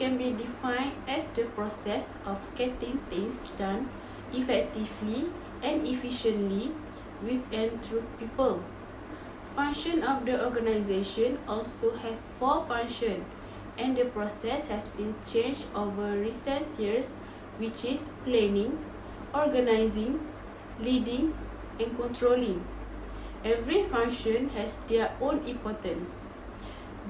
can be defined as the process of getting things done effectively and efficiently with and through people. Function of the organization also have 4 functions, and the process has been changed over recent years, which is planning, organizing, leading, and controlling. Every function has their own importance.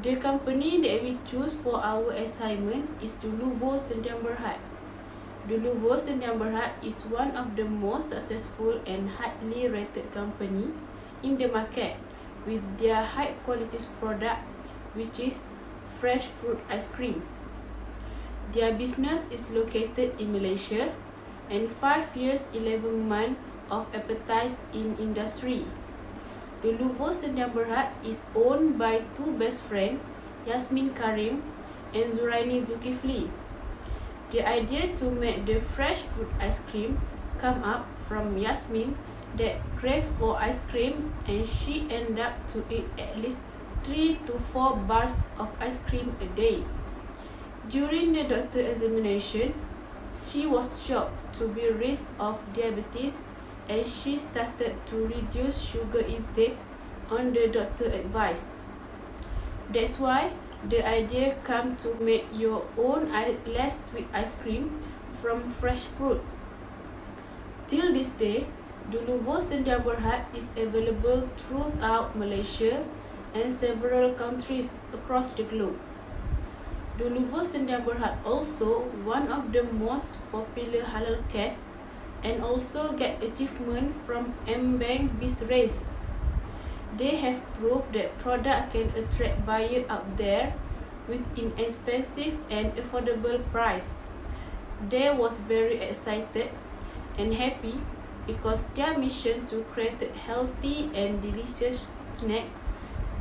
The company that we choose for our assignment is Duluvo Sdn Bhd. Duluvo Sdn Bhd is one of the most successful and highly rated company in the market with their high quality product, which is fresh fruit ice cream. Their business is located in Malaysia and 5 years 11 months of expertise in industry. Duluvo Sdn Bhd is owned by 2 best friends, Yasmin Karim and Zuraini Zulkifli. The idea to make the fresh fruit ice cream come up from Yasmin that craved for ice cream, and she ended up to eat at least 3 to 4 bars of ice cream a day. During the doctor examination, she was shocked to be risk of diabetes, and she started to reduce sugar intake on the doctor advice. That's why the idea came to make your own less sweet ice cream from fresh fruit. Till this day, Duluvo Sdn Bhd is available throughout Malaysia and several countries across the globe. Duluvo Sdn Bhd also one of the most popular halal cakes and also get achievement from M-Bank Biz Race. They have proved that product can attract buyers out there with inexpensive and affordable price. They was very excited and happy because their mission to create a healthy and delicious snack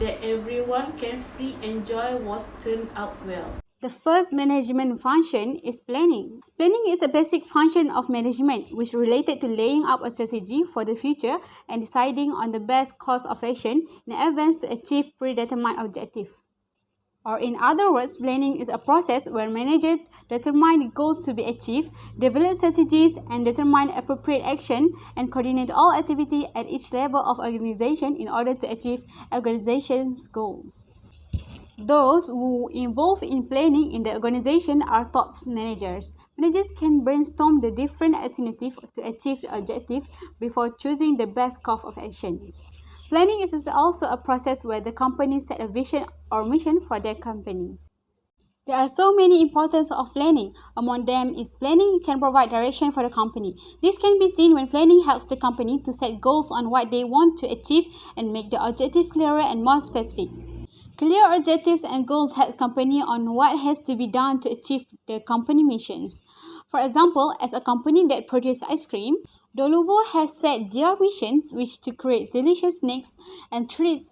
that everyone can freely enjoy was turned out well. The first management function is planning. Planning is a basic function of management which related to laying out a strategy for the future and deciding on the best course of action in advance to achieve predetermined objective. Or in other words, planning is a process where managers determine the goals to be achieved, develop strategies, and determine appropriate action and coordinate all activity at each level of organization in order to achieve organization's goals. Those who involved in planning in the organization are top managers. Managers can brainstorm the different alternatives to achieve the objective before choosing the best course of actions. Planning is also a process where the company set a vision or mission for their company. There are so many importance of planning. Among them is planning can provide direction for the company. This can be seen when planning helps the company to set goals on what they want to achieve and make the objective clearer and more specific. Clear objectives and goals help company on what has to be done to achieve the company missions. For example, as a company that produces ice cream, Duluvo has set their missions, which to create delicious snacks and treats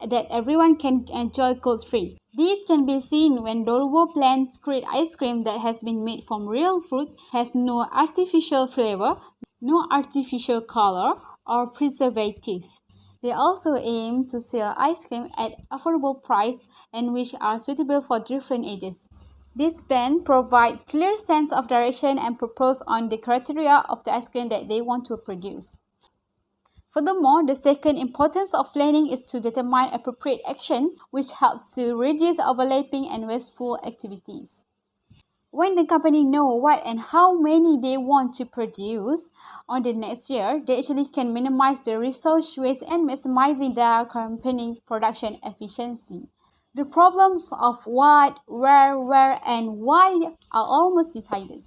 that everyone can enjoy guilt-free. This can be seen when Duluvo plans to create ice cream that has been made from real fruit, has no artificial flavor, no artificial color, or preservative. They also aim to sell ice cream at affordable price and which are suitable for different ages. This plan provides clear sense of direction and purpose on the criteria of the ice cream that they want to produce. Furthermore, the second importance of planning is to determine appropriate action, which helps to reduce overlapping and wasteful activities. When the company know what and how many they want to produce on the next year, they actually can minimize the resource waste and maximizing their company production efficiency. The problems of what, where, and why are almost decided.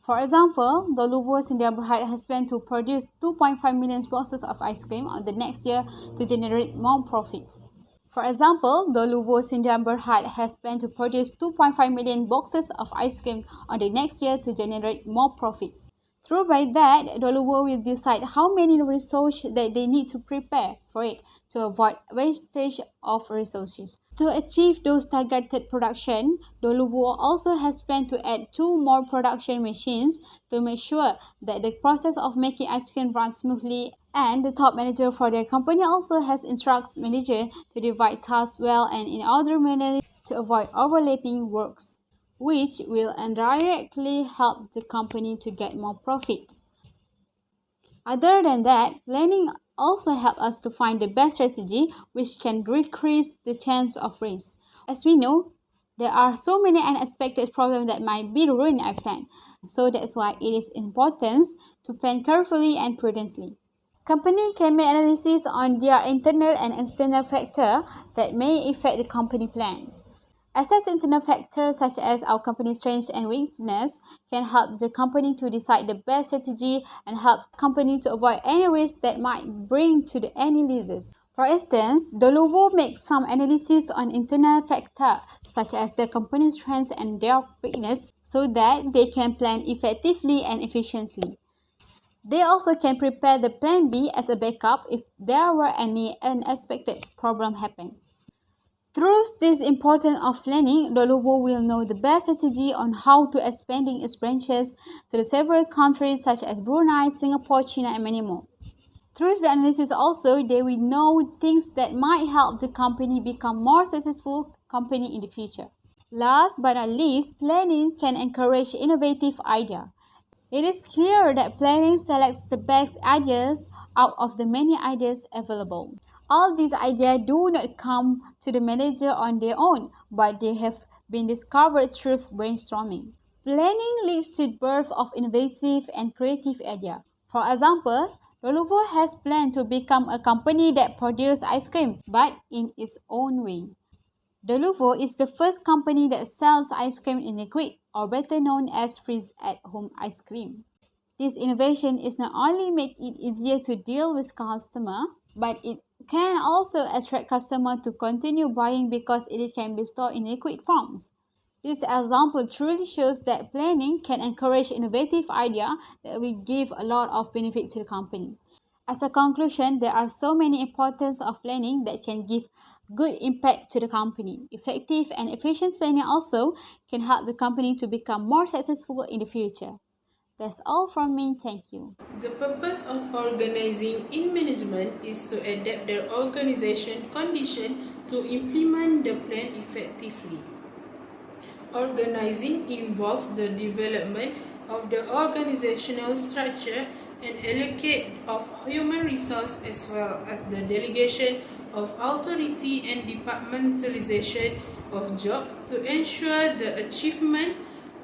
For example, Duluvo Sdn Bhd has planned to produce 2.5 million boxes of ice cream on the next year to generate more profits. For example, Duluvo Sdn Bhd has planned to produce 2.5 million boxes of ice cream on the next year to generate more profits. Through by that, Duluvo will decide how many resources that they need to prepare for it to avoid wastage of resources. To achieve those targeted production, Duluvo also has planned to add 2 more production machines to make sure that the process of making ice cream runs smoothly, and the top manager for their company also has instructs manager to divide tasks well and in order manner to avoid overlapping works. which will indirectly help the company to get more profit. Other than that, planning also helps us to find the best strategy which can decrease the chance of risk. As we know, there are so many unexpected problems that might be ruin our plan. So that's why it is important to plan carefully and prudently. Company can make analysis on their internal and external factors that may affect the company plan. Assess internal factors such as our company's strengths and weakness can help the company to decide the best strategy and help company to avoid any risk that might bring to any losses. For instance, Dolovo makes some analysis on internal factors such as the company's strengths and their weakness so that they can plan effectively and efficiently. They also can prepare the plan B as a backup if there were any unexpected problem happen. Through this importance of planning, Dolovo will know the best strategy on how to expanding its branches to the several countries such as Brunei, Singapore, China, and many more. Through the analysis also, they will know things that might help the company become more successful company in the future. Last but not least, planning can encourage innovative idea. It is clear that planning selects the best ideas out of the many ideas available. All these ideas do not come to the manager on their own, but they have been discovered through brainstorming. Planning leads to the birth of innovative and creative ideas. For example, Lenovo has planned to become a company that produces ice cream, but in its own way. Lenovo is the first company that sells ice cream in liquid, or better known as freeze-at-home ice cream. This innovation is not only make it easier to deal with customer, but it can also attract customers to continue buying because it can be stored in liquid forms. This example truly shows that planning can encourage innovative ideas that will give a lot of benefit to the company. As a conclusion, there are so many importance of planning that can give good impact to the company. Effective and efficient planning also can help the company to become more successful in the future. That's all from me. Thank you. The purpose of organizing in management is to adapt their organization condition to implement the plan effectively. Organizing involves the development of the organizational structure and allocate of human resource as well as the delegation of authority and departmentalization of job to ensure the achievement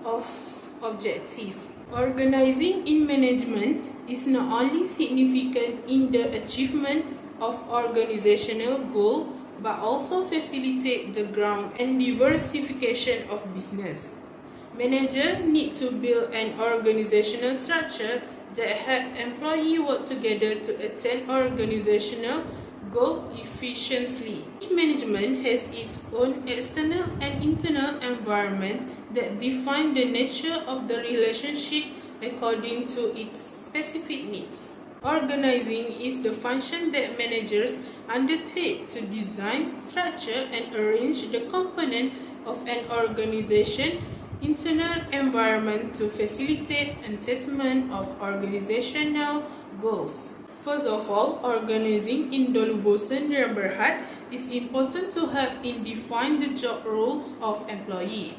of objective. Organizing in management is not only significant in the achievement of organizational goal but also facilitate the ground and diversification of business. Managers need to build an organizational structure that help employees work together to attain organizational goal efficiently. Each management has its own external and internal environment that define the nature of the relationship according to its specific needs. Organizing is the function that managers undertake to design, structure, and arrange the component of an organization internal environment to facilitate attainment of organizational goals. First of all, organizing in Dolovo Sdn Bhd is important to help in define the job roles of employee.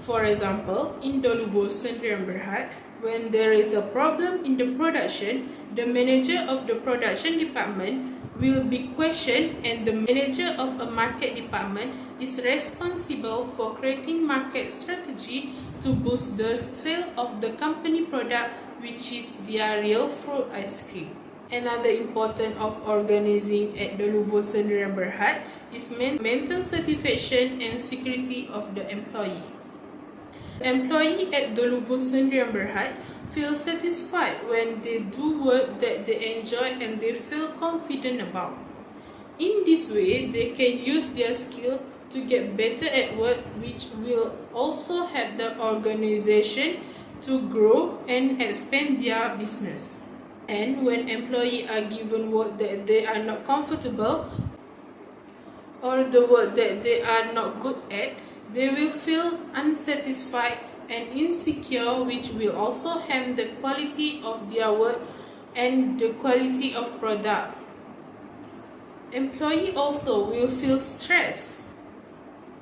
For example, in Dolovo Sdn Bhd, when there is a problem in the production, the manager of the production department will be questioned and the manager of a market department is responsible for creating market strategy to boost the sale of the company product, which is their real fruit ice cream. Another important of organizing at Dolovo Sdn Bhd is mental satisfaction and security of the employee. The employee at Dolovo Sdn Bhd feel satisfied when they do work that they enjoy and they feel confident about. In this way, they can use their skill to get better at work, which will also help the organization to grow and expand their business. And when employees are given work that they are not comfortable or the work that they are not good at, they will feel unsatisfied and insecure, which will also harm the quality of their work and the quality of product. Employees also will feel stressed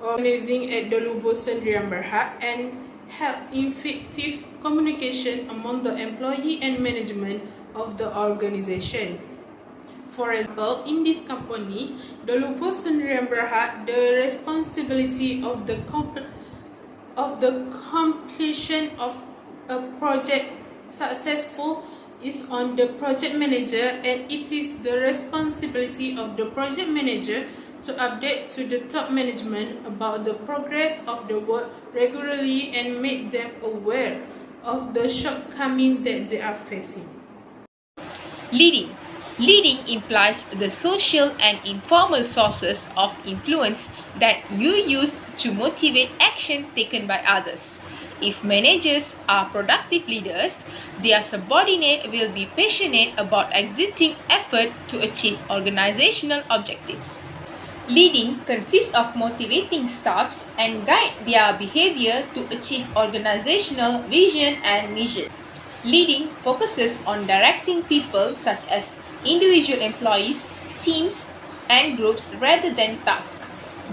organizing at Doluvo Sendirian Berhad and help effective communication among the employee and management of the organization. For example, in this company, Doluvo Sendirian Berhad, the responsibility of the completion of a project successful is on the project manager, and it is the responsibility of the project manager to update to the top management about the progress of the work regularly and make them aware of the shortcomings that they are facing. Leading. Leading implies the social and informal sources of influence that you use to motivate action taken by others. If managers are productive leaders, their subordinate will be passionate about exerting effort to achieve organizational objectives. Leading consists of motivating staffs and guide their behavior to achieve organizational vision and mission. Leading focuses on directing people such as individual employees, teams, and groups rather than tasks.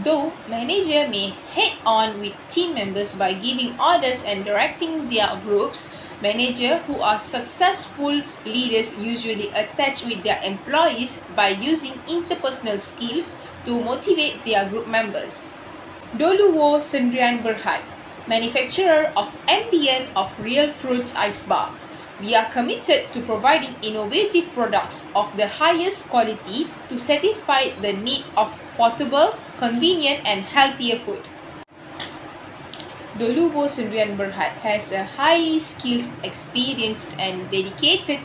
Though manager may head on with team members by giving orders and directing their groups, managers who are successful leaders usually attach with their employees by using interpersonal skills to motivate their group members. Doluvo Sendirian Berhad, manufacturer of ambient of real fruits ice bar. We are committed to providing innovative products of the highest quality to satisfy the need of portable, convenient and healthier food. Doluvo Sendirian Berhad has a highly skilled, experienced and dedicated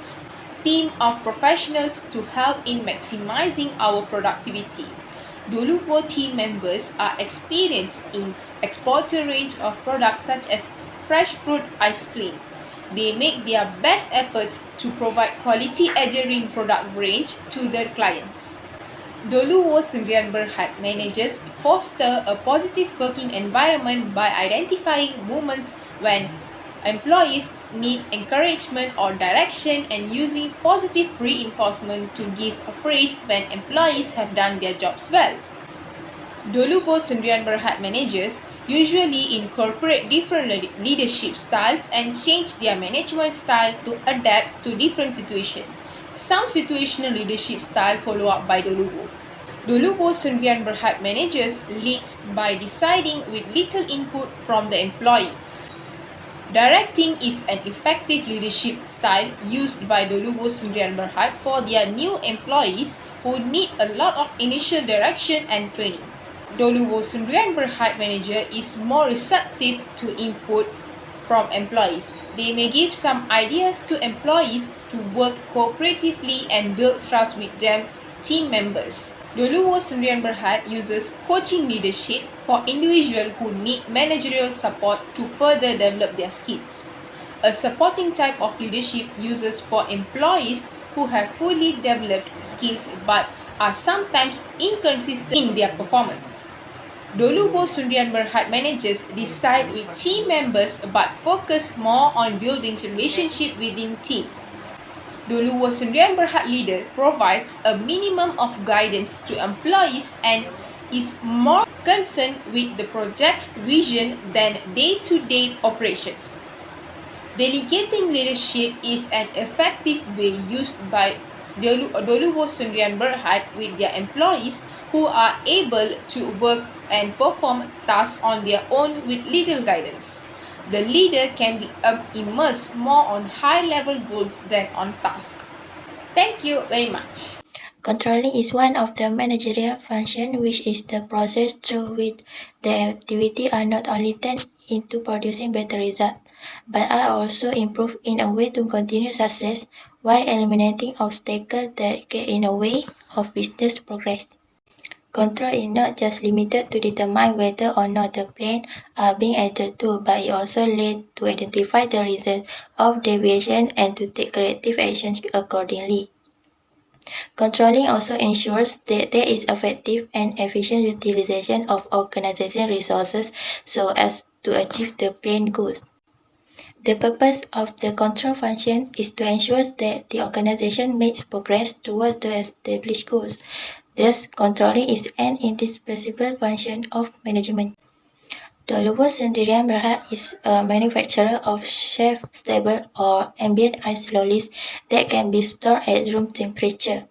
team of professionals to help in maximizing our productivity. Doluvo team members are experienced in exporter range of products such as fresh fruit ice cream. They make their best efforts to provide quality adhering product range to their clients. Doluvo Sendirian Berhad managers foster a positive working environment by identifying moments when employees need encouragement or direction and using positive reinforcement to give a praise when employees have done their jobs well. Doluvo Sendirian Berhad managers usually incorporate different leadership styles and change their management style to adapt to different situations. Some situational leadership style follow up by Doluvo. Doluvo Sendirian Berhad managers leads by deciding with little input from the employee. Directing is an effective leadership style used by Doluvo Sendirian Berhad for their new employees who need a lot of initial direction and training. Doluvo Sendirian Berhad manager is more receptive to input from employees. They may give some ideas to employees to work cooperatively and build trust with them team members. Doluvo Sendirian Berhad uses coaching leadership for individuals who need managerial support to further develop their skills. A supporting type of leadership uses for employees who have fully developed skills but are sometimes inconsistent in their performance. Doluvo Sendirian Berhad managers decide with team members but focus more on building relationship within team. Doluvo Sendirian Berhad leader provides a minimum of guidance to employees and is more concerned with the project's vision than day-to-day operations. Delegating leadership is an effective way used by Doluvo Sendirian Berhad with their employees who are able to work and perform tasks on their own with little guidance. The leader can be immersed more on high-level goals than on tasks. Thank you very much. Controlling is one of the managerial functions, which is the process through which the activities are not only turned into producing better results, but are also improved in a way to continue success while eliminating obstacles that get in the way of business progress. Control is not just limited to determine whether or not the plans are being adhered to, but it also leads to identify the reasons of deviation and to take corrective actions accordingly. Controlling also ensures that there is effective and efficient utilization of organization resources so as to achieve the planned goals. The purpose of the control function is to ensure that the organization makes progress towards the established goals. Thus, controlling is an indispensable function of management. Doluvo Sendirian Berhad is a manufacturer of shelf-stable or ambient ice lollies that can be stored at room temperature.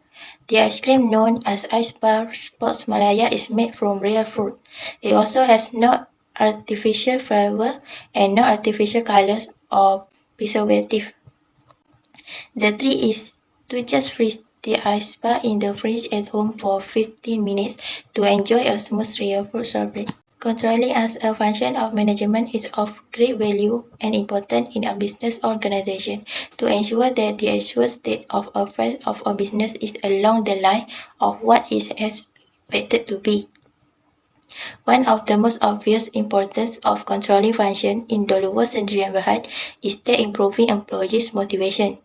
The ice cream known as Ice Bar Sports Malaya is made from real fruit. It also has no artificial flavor and no artificial colors or preservative. The trick is to just freeze the ice bar in the fridge at home for 15 minutes to enjoy a smooth real fruit sorbet. Controlling as a function of management is of great value and important in a business organization to ensure that the actual state of affairs of a business is along the line of what is expected to be. One of the most obvious importance of controlling function in Doluvo Sendirian Berhad is the improving employees' motivation.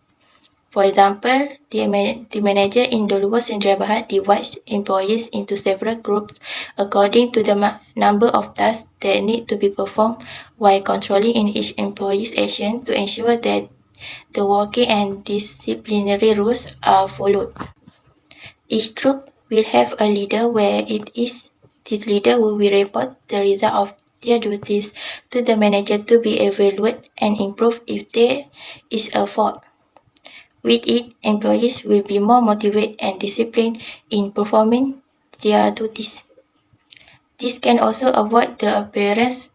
For example, the manager in Doluvo Sendirian Berhad divides employees into several groups according to the number of tasks that need to be performed while controlling in each employee's action to ensure that the working and disciplinary rules are followed. Each group will have a leader where this leader will report the result of their duties to the manager to be evaluated and improved if there is a fault. With it, employees will be more motivated and disciplined in performing their duties. This can also avoid the appearance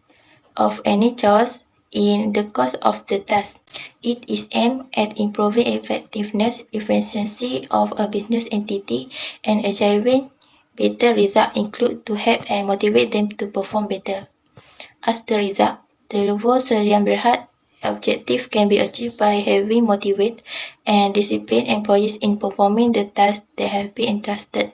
of any chaos in the course of the task. It is aimed at improving effectiveness, efficiency of a business entity and achieving better results include to help and motivate them to perform better. As the result, the Luvo Serian Berhad objective can be achieved by having motivated and disciplined employees in performing the tasks that have been entrusted.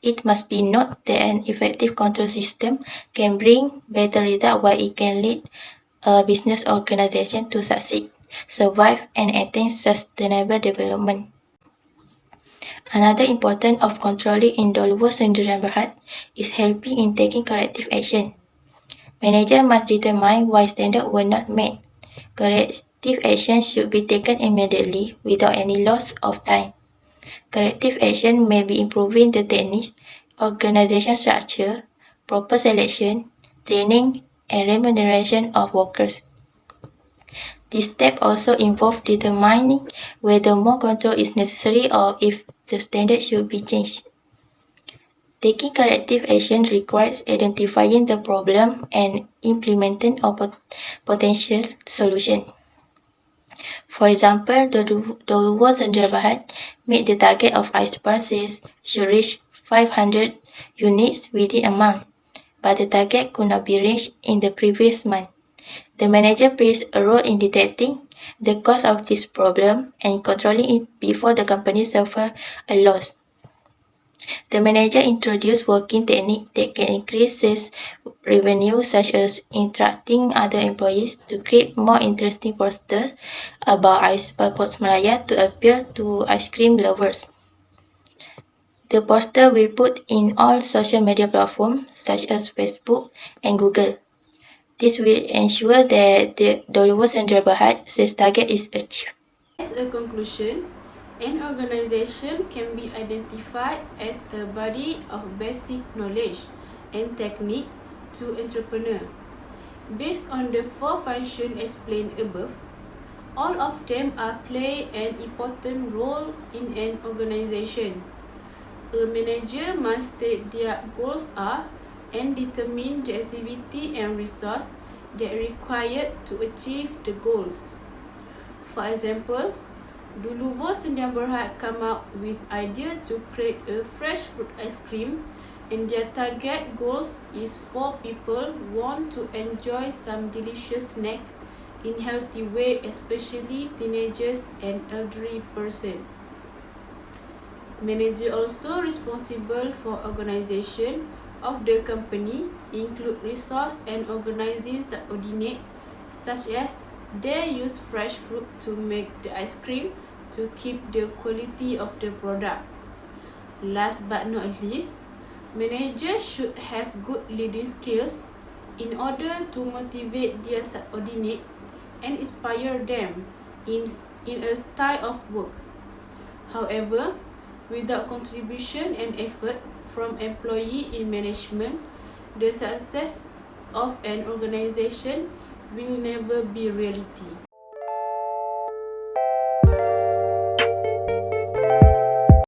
It must be noted that an effective control system can bring better results while it can lead a business organization to succeed, survive, and attain sustainable development. Another importance of controlling in Doluvo Sendirian Berhad is helping in taking corrective action. Managers must determine why standards were not met. Corrective action should be taken immediately without any loss of time. Corrective action may be improving the techniques, organization structure, proper selection, training, and remuneration of workers. This step also involves determining whether more control is necessary or if the standard should be changed. Taking corrective action requires identifying the problem and implementing a potential solution. For example, the Doluvo Sendirian Berhad made the target of ice bar sales should reach 500 units within a month, but the target could not be reached in the previous month. The manager plays a role in detecting the cause of this problem and controlling it before the company suffers a loss. The manager introduced working techniques that can increase sales revenue, such as instructing other employees to create more interesting posters about Ice Sports Malaya to appeal to ice cream lovers. The poster will put in all social media platforms such as Facebook and Google. This will ensure that the Doluvo Sendirian Berhad sales target is achieved. As a conclusion, an organization can be identified as a body of basic knowledge and technique to entrepreneur. Based on the four functions explained above, all of them play an important role in an organization. A manager must state their goals and determine the activity and resource that are required to achieve the goals. For example, Doluvo Sendirian Berhad come up with idea to create a fresh fruit ice cream, and their target goals is for people want to enjoy some delicious snack in healthy way, especially teenagers and elderly person. Manager also responsible for organization of the company, include resource and organizing subordinate, such as they use fresh fruit to make the ice cream to keep the quality of the product. Last but not least, managers should have good leading skills in order to motivate their subordinate and inspire them in a style of work. However, Without contribution and effort from employee in management, the success of an organization will never be reality.